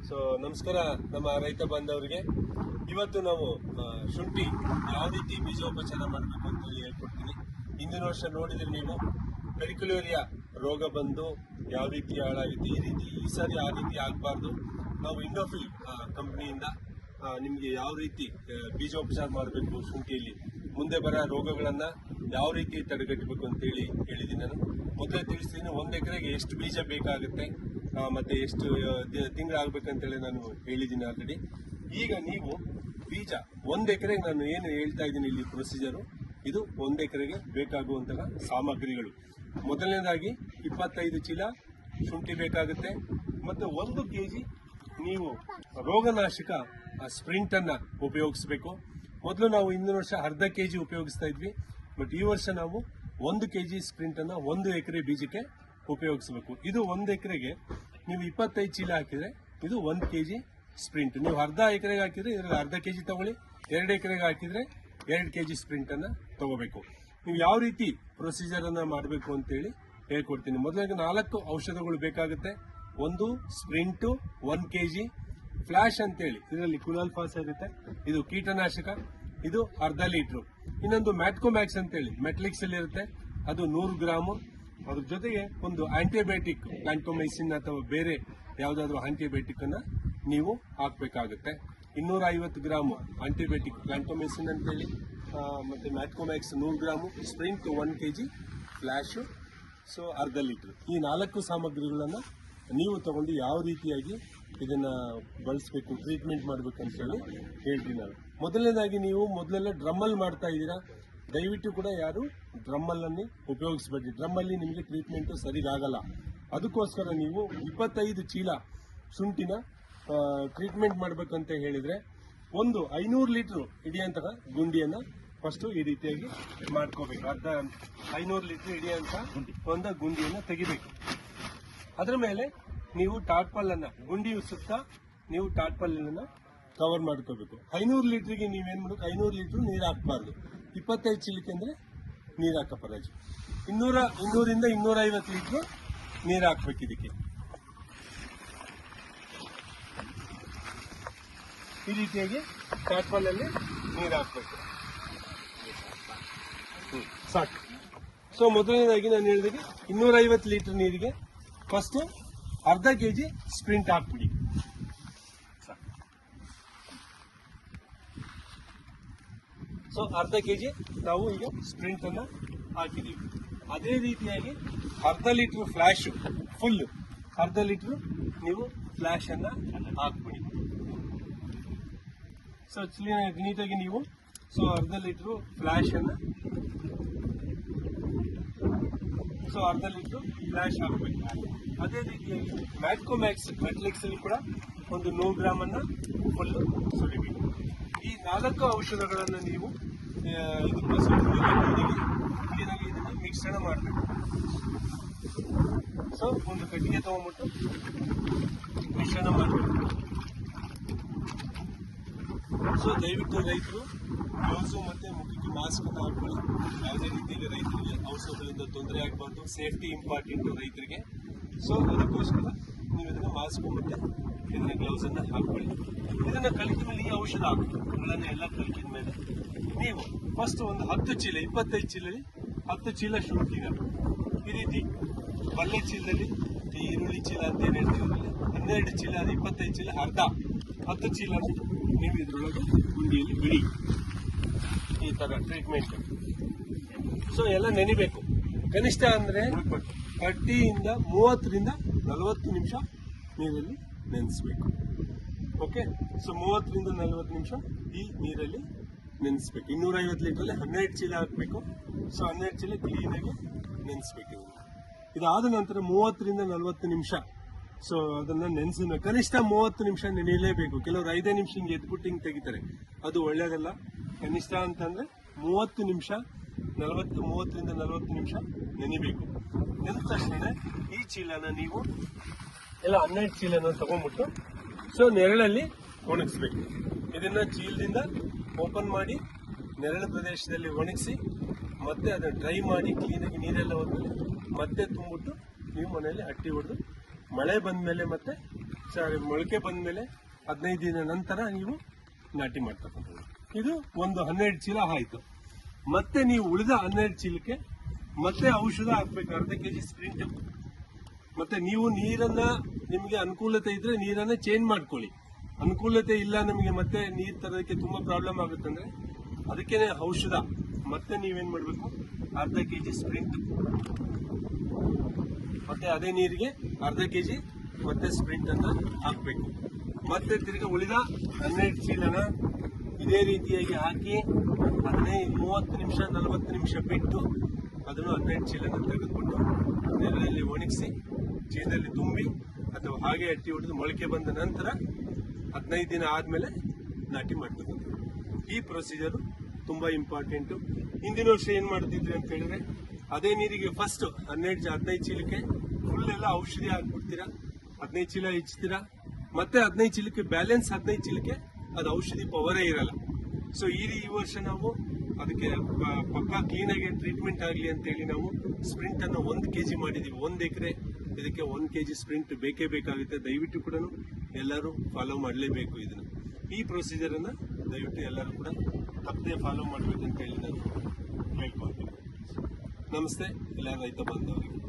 So ನಮಸ್ಕಾರ ನಮ್ಮ ರೈತ ಬಾಂಧವರಿಗೆ. ಇವತ್ತು ನಾವು ಶುಂಠಿ ಯಾವ ರೀತಿ ಬೀಜೋಪಚಾರ ಮಾಡಬೇಕು ಅಂತ ಹೇಳ್ಕೊಡ್ತೀನಿ. ಹಿಂದಿನ ವರ್ಷ ನೋಡಿದ್ರೆ ನೀವು ಪೆರಿಕ್ಯುಲೇರಿಯಾ ರೋಗ ಬಂದು ಯಾವ ರೀತಿ ಹಾಳಾಗುತ್ತೆ, ಈ ಸಾರಿ ಆ ರೀತಿ ಆಗಬಾರ್ದು. ನಾವು ಇಂಡೋಫಿಲ್ ಕಂಪನಿಯಿಂದ ನಿಮಗೆ ಯಾವ ರೀತಿ ಬೀಜೋಪಚಾರ ಮಾಡಬೇಕು, ಶುಂಠಿಯಲ್ಲಿ ಮುಂದೆ ಬರೋ ರೋಗಗಳನ್ನು ಯಾವ ರೀತಿ ತಡೆಗಟ್ಟಬೇಕು ಅಂತೇಳಿ ಹೇಳಿದ್ದೀನಿ. ನಾನು ಮೊದಲೇ ತಿಳಿಸ್ತೀನಿ, 1 ಎಕರೆಗೆ ಎಷ್ಟು ಬೀಜ ಬೇಕಾಗುತ್ತೆ ಮತ್ತೆ ಎಷ್ಟು ತಿಂಗಳಾಗಬೇಕಂತೇಳಿ ನಾನು ಹೇಳಿದ್ದೀನಿ ಆಲ್ರೆಡಿ. ಈಗ ನೀವು ಬೀಜ 1 ಎಕರೆಗೆ ನಾನು ಏನು ಹೇಳ್ತಾ ಇದ್ದೀನಿ ಇಲ್ಲಿ ಪ್ರೊಸೀಜರು, ಇದು 1 ಎಕರೆಗೆ ಬೇಕಾಗುವಂತಹ ಸಾಮಗ್ರಿಗಳು. ಮೊದಲನೇದಾಗಿ 25 ಚೀಲ ಶುಂಠಿ ಬೇಕಾಗುತ್ತೆ ಮತ್ತು 1 kg ನೀವು ರೋಗನಾಶಕ ಸ್ಪ್ರಿಂಟನ್ನು ಉಪಯೋಗಿಸಬೇಕು. ಮೊದಲು ನಾವು ಹಿಂದಿನ ವರ್ಷ ಅರ್ಧ kg ಉಪಯೋಗಿಸ್ತಾ ಇದ್ವಿ, ಬಟ್ ಈ ವರ್ಷ ನಾವು 1 kg ಸ್ಪ್ರಿಂಟನ್ನು 1 ಎಕರೆ ಬೀಜಕ್ಕೆ ಉಪಯೋಗಿಸಬೇಕು. ಇದು 1 ಎಕರೆಗೆ ನೀವು 25 ಚೀಲ ಹಾಕಿದ್ರೆ ಇದು 1 kg ಸ್ಪ್ರಿಂಟ್. ನೀವು ಅರ್ಧ ಎಕರೆಗೆ ಹಾಕಿದ್ರೆ ಇದರಲ್ಲಿ ಅರ್ಧ kg ತಗೊಳ್ಳಿ, 2 ಎಕರೆಗೆ ಹಾಕಿದ್ರೆ 2 kg ಸ್ಪ್ರಿಂಟನ್ನು ತಗೋಬೇಕು. ನೀವು ಯಾವ ರೀತಿ ಪ್ರೊಸೀಜರನ್ನು ಮಾಡಬೇಕು ಅಂತೇಳಿ ಹೇಳ್ಕೊಡ್ತೀನಿ. ಮೊದಲಿಗೆ 4 ಔಷಧಗಳು ಬೇಕಾಗುತ್ತೆ. ಒಂದು ಸ್ಪ್ರಿಂಟು 1 kg, ಫ್ಲಾಶ್ ಅಂತೇಳಿ ಇದರಲ್ಲಿ ಕುಲಾಲ್ಫಾಸ್ ಇರುತ್ತೆ, ಇದು ಕೀಟನಾಶಕ, ಇದು ಅರ್ಧ ಲೀಟ್ರು. ಇನ್ನೊಂದು ಮ್ಯಾಟ್ಕೋಮ್ಯಾಕ್ಸ್ ಅಂತೇಳಿ ಮೆಟ್ಲಿಕ್ಸ್ ಅಲ್ಲಿ ಇರುತ್ತೆ, ಅದು 100 ಗ್ರಾಮು. ಅದ್ರ ಜೊತೆಗೆ ಒಂದು ಆಂಟಿಬಯೋಟಿಕ್ ಪ್ಲಾಂಟೋಮೈಸಿನ್ ಅಥವಾ ಬೇರೆ ಯಾವುದಾದ್ರೂ ಆಂಟಿಬಯೋಟಿಕ್ ಅನ್ನ ನೀವು ಹಾಕಬೇಕಾಗುತ್ತೆ. 250 ಗ್ರಾಮು ಆಂಟಿಬಯೋಟಿಕ್ ಪ್ಲಾಂಟೋಮೈಸಿನ್ ಅಂತೇಳಿ, ಮತ್ತೆ ಮ್ಯಾಟ್ಕೋಮ್ಯಾಕ್ಸ್ 100 ಗ್ರಾಮು, ಸ್ಪ್ರಿಂಟ್ 1 kg, ಫ್ಲಾಶು ಸೊ ಅರ್ಧ ಲೀಟ್ರು. ಈ 4 ಸಾಮಗ್ರಿಗಳನ್ನು ನೀವು ತಗೊಂಡು ಯಾವ ರೀತಿಯಾಗಿ ಇದನ್ನ ಬಳಸಬೇಕು, ಟ್ರೀಟ್ಮೆಂಟ್ ಮಾಡಬೇಕು ಅಂತ ಹೇಳಿ ಹೇಳ್ತೀನಿ ನಾನು. ಮೊದಲನೇದಾಗಿ ನೀವು ಮೊದಲೆಲ್ಲ ಡ್ರಮ್ಮಲ್ಲಿ ಮಾಡ್ತಾ ಇದ್ದೀರಾ, ದಯವಿಟ್ಟು ಕೂಡ ಯಾರು ಡ್ರಮ್ಮಲ್ಲಿ ಉಪಯೋಗಿಸಬೇಡಿ. ಡ್ರಮ್ಮಲ್ಲಿ ನಿಮಗೆ ಟ್ರೀಟ್ಮೆಂಟ್ ಸರಿಗಾಗಲ್ಲ. ಅದಕ್ಕೋಸ್ಕರ ನೀವು 25 ಚೀಲ ಶುಂಠಿನ ಟ್ರೀಟ್ಮೆಂಟ್ ಮಾಡಬೇಕಂತ ಹೇಳಿದ್ರೆ ಒಂದು 500 ಲೀಟ್ರ್ ಹಿಡಿಯಂತಹ ಗುಂಡಿಯನ್ನು ಫಸ್ಟು ಈ ರೀತಿಯಾಗಿ ಮಾಡ್ಕೋಬೇಕು. 500 ಲೀಟ್ರ್ ಹಿಡಿಯಂತ ಒಂದು ಗುಂಡಿಯನ್ನು ತೆಗಿಬೇಕು. ಅದರ ಮೇಲೆ ನೀವು ಟಾಟ್ಪಲ್ಲನ್ನು ಗುಂಡಿಯು ಸುತ್ತ ನೀವು ಟಾಟ್ಪಲ್ಲನ್ನು ಕವರ್ ಮಾಡ್ಕೋಬೇಕು. 500 ಲೀಟ್ರಿಗೆ ನೀವೇನು ಮಾಡಬೇಕು, 500 ಲೀಟ್ರ್ ನೀರು ಹಾಕಬಾರ್ದು. 25 ಚೀಲಕ್ಕೆ ಅಂದರೆ ನೀರು ಹಾಕಪ್ಪ ರಾಜು. 200ರಿಂದ 250 ಲೀಟ್ರ್ ನೀರು ಹಾಕ್ಬೇಕು ಇದಕ್ಕೆ. ಈ ರೀತಿಯಾಗಿ ಟಾಟ್ಪಲ್ಲಲ್ಲಿ ನೀರು ಹಾಕ್ಬೇಕು. ಸಾಕು. ಸೊ ಮೊದಲನೇದಾಗಿ ನಾನು ಹೇಳಿದಾಗೆ 250 ಲೀಟರ್ ನೀರಿಗೆ ಫಸ್ಟ್ ಅರ್ಧ kg ಸ್ಪ್ರಿಂಟ್ ಹಾಕ್ಬಿಡಿ. ಸೊ ಅರ್ಧ kg ನಾವು ಈಗ ಸ್ಪ್ರಿಂಟ್ ಅನ್ನ ಹಾಕಿದೀವಿ. ಅದೇ ರೀತಿಯಾಗಿ ಅರ್ಧ ಲೀಟರ್ ಫ್ಲಾಶ್ ಫುಲ್ ಅರ್ಧ ಲೀಟರ್ ನೀವು ಫ್ಲಾಶ್ ಅನ್ನ ಹಾಕ್ಬಿಡಿ. ಸೊ ನೀಟಾಗಿ ನೀವು ಅರ್ಧ ಲೀಟರ್ ಫ್ಲಾಶ್ ಅನ್ನ ಅರ್ಧ ಲೀಟರ್ ಫ್ಲಾಶ್ ಹಾಕಬೇಕು. ಅದೇ ರೀತಿಯಾಗಿ ಮ್ಯಾಟ್ಕೋಮ್ಯಾಕ್ಸ್ ಮೆಟ್ಲಿಕ್ಸ್ ಅಲ್ಲಿ ಕೂಡ ಒಂದು 100 ಗ್ರಾಮ್ ಅನ್ನ ಫುಲ್ ಸುರಿಬೇಕು. ಈ 4 ಔಷಧಗಳನ್ನು ನೀವು ಕ್ಲೀನಾಗಿ ಇದನ್ನ ಮಿಶ್ರಣ ಮಾಡಬೇಕು. ಸೊ ಒಂದು ಕಟ್ಟಿಗೆ ತಗೊಂಡ್ಬಿಟ್ಟು ಮಿಶ್ರಣ ಮಾಡಬೇಕು. ಸೊ ದಯವಿಟ್ಟು ರೈತರು ಗ್ಲೌಸು ಮತ್ತೆ ಮುಖಕ್ಕೆ ಮಾಸ್ಕ್ ಅನ್ನು ಹಾಕೊಳ್ಳಿ. ಯಾವುದೇ ರೀತಿಯಲ್ಲಿ ರೈತರಿಗೆ ಔಷಧಗಳಿಂದ ತೊಂದರೆ ಆಗಬಾರ್ದು. ಸೇಫ್ಟಿ ಇಂಪಾರ್ಟೆಂಟ್ ರೈತರಿಗೆ. ಸೊ ಅದಕ್ಕೋಸ್ಕರ ನೀವು ಇದನ್ನ ಮಾಸ್ಕ್ ಮತ್ತೆ ಇದನ್ನ ಗ್ಲೌಸ್ ಅನ್ನ ಹಾಕೊಳ್ಳಿ. ಇದನ್ನ ಕಲಿತ ಮೇಲೆ ಈ ಔಷಧ ಹಾಕುಗಳನ್ನ ಎಲ್ಲ ಕಲಿಕಿದ ಮೇಲೆ ನೀವು ಫಸ್ಟ್ ಒಂದು 10 ಚೀಲ 25 ಚೀಲದಲ್ಲಿ 10 ಚೀಲ ಶುಂಠಿನ ಈ ರೀತಿ ಬಲ್ಲೆ ಚೀಲದಲ್ಲಿ ಈರುಳ್ಳಿ ಚೀಲ ಅಂತ ಏನು ಹೇಳ್ತೀವಿ 12 ಚೀಲ, 25 ಚೀಲ, ಅರ್ಧ 10 ಚೀಲ ನೀವು ಇದ್ರೊಳಗೆ ಗುಂಡಿಯಲ್ಲಿ ಬಿಡಿ. ಈ ತರ ಟ್ರೀಟ್ಮೆಂಟ್. ಸೊ ಎಲ್ಲ ನೆನಿಬೇಕು. ಕನಿಷ್ಠ ಅಂದ್ರೆ 30ರಿಂದ 40 ನಿಮಿಷ ನೀರಲ್ಲಿ ನೆನೆಸ್ಬೇಕು. ಓಕೆ. ಸೊ 30ರಿಂದ 40 ನಿಮಿಷ ಈ ನೀರಲ್ಲಿ ನೆನೆಸ್ಬೇಕು. 250 ಲೀಟ್ರಲ್ಲಿ 12 ಚೀಲ ಹಾಕಬೇಕು. ಸೊ 12 ಚೀಲ ಕ್ಲೀನಾಗಿ ನೆನೆಸ್ಬೇಕು. ಇದಾದ ನಂತರ 30ರಿಂದ 40 ನಿಮಿಷ ಸೊ ಅದನ್ನ ನೆನೆಸಿದ ಕನಿಷ್ಠ 30 ನಿಮಿಷ ನೆನೆಯಲೇಬೇಕು. ಕೆಲವರು 5 ನಿಮಿಷ ಹಿಂಗೆ ಎದ್ಬಿಟ್ಟು ಹಿಂಗೆ ತೆಗಿತಾರೆ, ಅದು ಒಳ್ಳೇದಲ್ಲ. ಕನಿಷ್ಠ ಅಂತಂದ್ರೆ 30 ನಿಮಿಷ 30ರಿಂದ 40 ನಿಮಿಷ ನೆನಿಬೇಕು. ನೆನೆದ ತಕ್ಷಣ ಈ ಚೀಲನ ನೀವು ಎಲ್ಲ 12 ಚೀಲನ ತಗೊಂಡ್ಬಿಟ್ಟು ಸೊ ನೆರಳಲ್ಲಿ ಒಣಗಿಸ್ಬೇಕು. ಇದನ್ನ ಚೀಲದಿಂದ ಓಪನ್ ಮಾಡಿ ನೆರಳು ಪ್ರದೇಶದಲ್ಲಿ ಒಣಗಿಸಿ ಮತ್ತೆ ಅದನ್ನ ಡ್ರೈ ಮಾಡಿ ಕ್ಲೀನಾಗಿ ನೀರೆಲ್ಲ ಹೋದ್ಮೇಲೆ ಮತ್ತೆ ತುಂಬಿಟ್ಟು ನೀವು ಮನೆಯಲ್ಲಿ ಅಟ್ಟಿ ಹೊಡೆದು ಮಳೆ ಬಂದ ಮೇಲೆ ಮತ್ತೆ ಸರಿ ಮೊಳಕೆ ಬಂದ್ಮೇಲೆ 15 ದಿನ ನಂತರ ನೀವು ನಾಟಿ ಮಾಡ್ತಕ್ಕಂಥದ್ದು. ಇದು ಒಂದು 12 ಚೀಲ ಆಯ್ತು. ಮತ್ತೆ ನೀವು ಉಳಿದ 12 ಚೀಲಕ್ಕೆ ಮತ್ತೆ ಔಷಧ ಹಾಕ್ಬೇಕು, ಅರ್ಧ ಕೆಜಿ ಸ್ಪ್ರಿಂಟ್. ಮತ್ತೆ ನೀವು ನೀರನ್ನ, ನಿಮಗೆ ಅನುಕೂಲತೆ ಇದ್ರೆ ನೀರನ್ನ ಚೇಂಜ್ ಮಾಡ್ಕೊಳ್ಳಿ. ಅನುಕೂಲತೆ ಇಲ್ಲ ನಮಗೆ ಮತ್ತೆ ನೀರ್ ತರೋದಕ್ಕೆ ತುಂಬಾ ಪ್ರಾಬ್ಲಮ್ ಆಗುತ್ತಂದ್ರೆ ಅದಕ್ಕೇನೆ ಔಷಧ. ಮತ್ತೆ ನೀವೇನ್ ಮಾಡ್ಬೇಕು, ಅರ್ಧ ಕೆಜಿ ಸ್ಪ್ರಿಂಟ್, ಮತ್ತೆ ಅದೇ ನೀರಿಗೆ ಅರ್ಧ ಕೆಜಿ ಮತ್ತೆ ಸ್ಪ್ರಿಂಟ್ ಅನ್ನ ಹಾಕ್ಬೇಕು. ಮತ್ತೆ ತಿರ್ಗಿ ಉಳಿದ 12 ಚೀಲನ ಇದೇ ರೀತಿಯಾಗಿ ಹಾಕಿ 30 ನಿಮಿಷ 40 ನಿಮಿಷ ಬಿಟ್ಟು ಅದನ್ನು 12 ಚೀಲನ ತೆಗೆದುಕೊಂಡು ನೆಲದಲ್ಲಿ ಒಣಗಿಸಿ ಚೀಲದಲ್ಲಿ ತುಂಬಿ ಅಥವಾ ಹಾಗೆ ಅಟ್ಟಿ ಹೊಡೆದು ಮೊಳಕೆ ಬಂದ ನಂತರ 15 ದಿನ ಆದ್ಮೇಲೆ ನಾಟಿ ಮಾಡ್ತಕ್ಕಂಥ ಈ ಪ್ರೊಸೀಜರ್ ತುಂಬಾ ಇಂಪಾರ್ಟೆಂಟ್. ಹಿಂದಿನ ವರ್ಷ ಏನ್ ಮಾಡ್ತಿದ್ರಿ ಅಂತ ಹೇಳಿದ್ರೆ, ಅದೇ ನೀರಿಗೆ ಫಸ್ಟ್ 15 ಚೀಲಕ್ಕೆ ಫುಲ್ ಎಲ್ಲ ಔಷಧಿ ಹಾಕ್ಬಿಡ್ತೀರಾ, 15 ಚೀಲ ಹೆಚ್ಚ್ತೀರಾ, ಮತ್ತೆ 15 ಚೀಲಕ್ಕೆ ಬ್ಯಾಲೆನ್ಸ್ 15 ಚೀಲಕ್ಕೆ ಅದು ಔಷಧಿ ಪವರೇ ಇರಲ್ಲ. ಸೊ ಈ ವರ್ಷ ನಾವು ಅದಕ್ಕೆ ಪಕ್ಕಾ ಕ್ಲೀನ್ ಆಗಿ ಟ್ರೀಟ್ಮೆಂಟ್ ಆಗಲಿ ಅಂತ ಹೇಳಿ ನಾವು ಸ್ಪ್ರಿಂಟ್ ಅನ್ನು 1 ಕೆಜಿ ಮಾಡಿದೀವಿ. 1 ಎಕರೆ ಇದಕ್ಕೆ 1 ಕೆಜಿ ಸ್ಪ್ರಿಂಟ್ ಬೇಕೇ ಬೇಕಾಗುತ್ತೆ. ದಯವಿಟ್ಟು ಕೂಡ ಎಲ್ಲರೂ ಫಾಲೋ ಮಾಡಲೇಬೇಕು ಇದನ್ನ. ಈ ಪ್ರೊಸೀಜರ್ ಅನ್ನ ದಯವಿಟ್ಟು ಎಲ್ಲರೂ ಕೂಡ ತಪ್ಪದೆ ಫಾಲೋ ಮಾಡಬೇಕಂತ ಹೇಳಿ ನಾನು ಹೇಳ್ಕೊಳ್ತೀನಿ. ನಮಸ್ತೆ ಎಲ್ಲ ರೈತ ಬಾಂಧವರಿಗೆ.